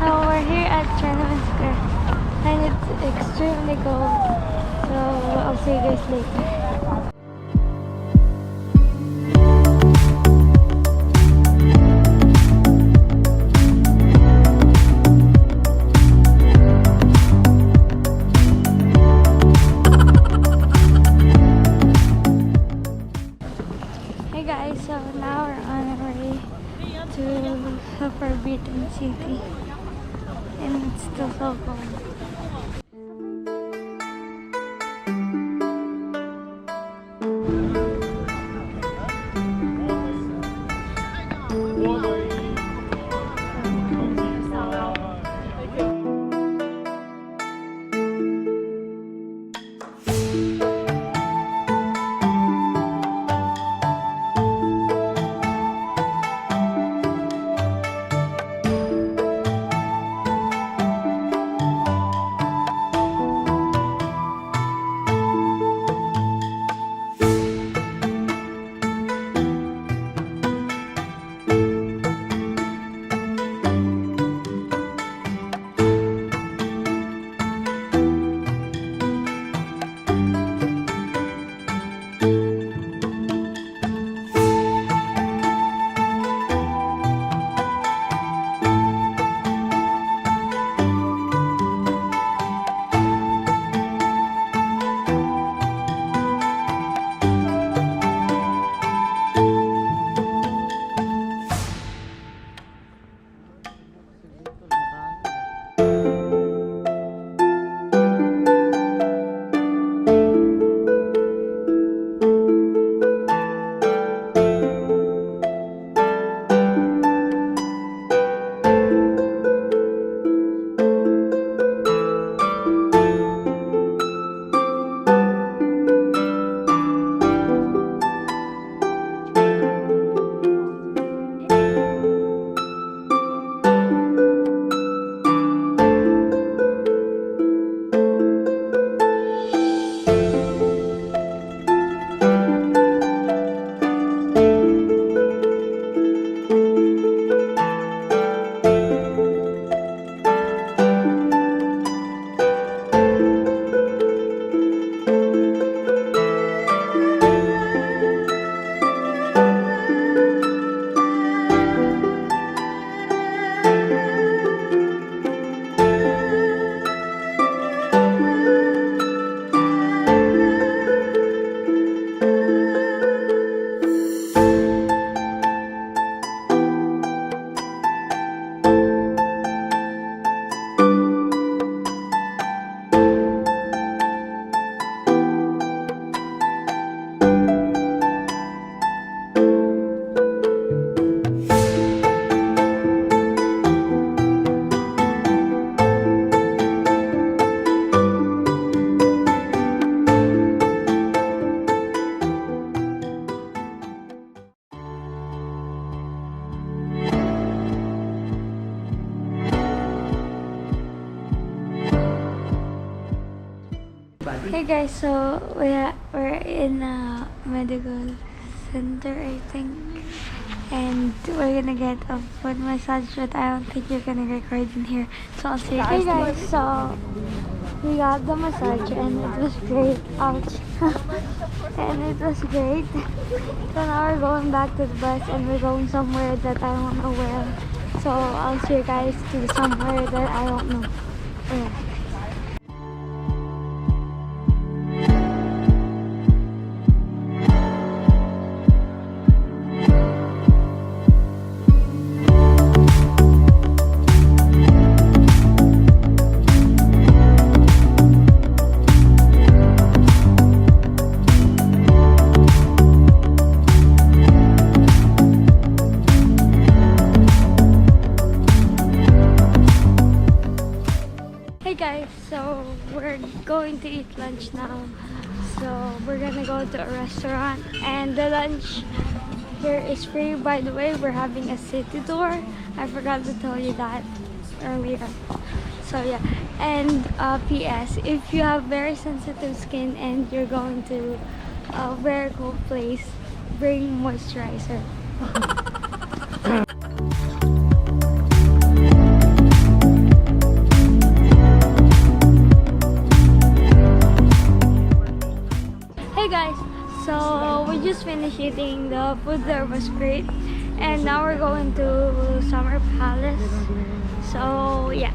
We're here at Jena Square and it's extremely cold. So I'll see you guys later. Hey guys, so now we're on our way to the Forbidden City and it's still so cold. Hey guys, so we're in a medical center, I think, and we're gonna get a foot massage, but I don't think you're gonna record in here, so I'll see you guys. Hey guys, so we got the massage and it was great. Ouch. And it was great. So now we're going back to the bus and we're going somewhere that I don't know where. So I'll see you guys to somewhere that I don't know where. Hey guys, so we're going to eat lunch now. So we're gonna go to a restaurant and the lunch here is free. By the way, we're having a city tour. I forgot to tell you that earlier. So yeah, and PS, if you have very sensitive skin and you're going to a very cold place, bring moisturizer. finished eating. The food there was great. And now we're going to Summer Palace. So, yeah.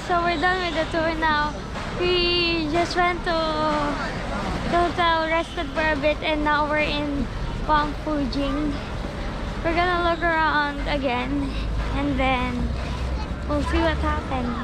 So we're done with the tour now. We just went to the hotel, rested for a bit, and now we're in Fujing. We're gonna look around again, and then we'll see what happens.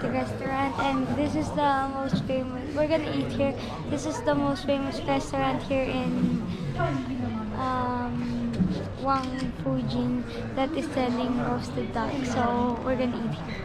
The restaurant, and this is the most famous. We're gonna eat here. This is the most famous restaurant here in Fujing that is selling roasted duck. So we're gonna eat here.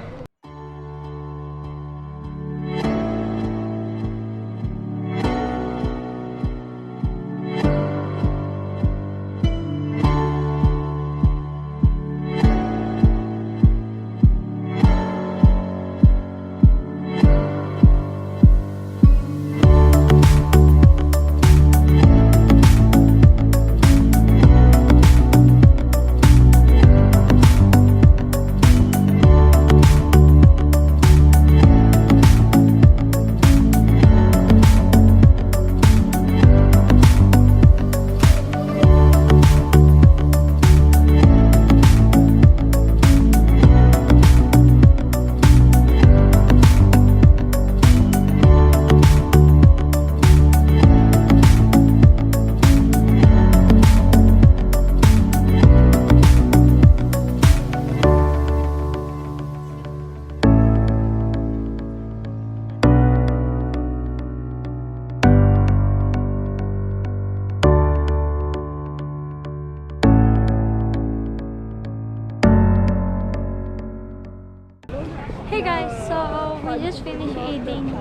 Hey guys, so we just finished eating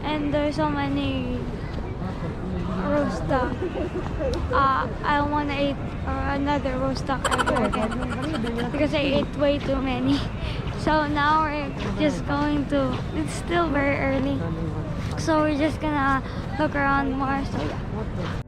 and there's so many roast duck. I don't want to eat another roast duck ever again because I ate way too many. So now we're just going to, it's still very early, so we're just gonna look around more. So yeah.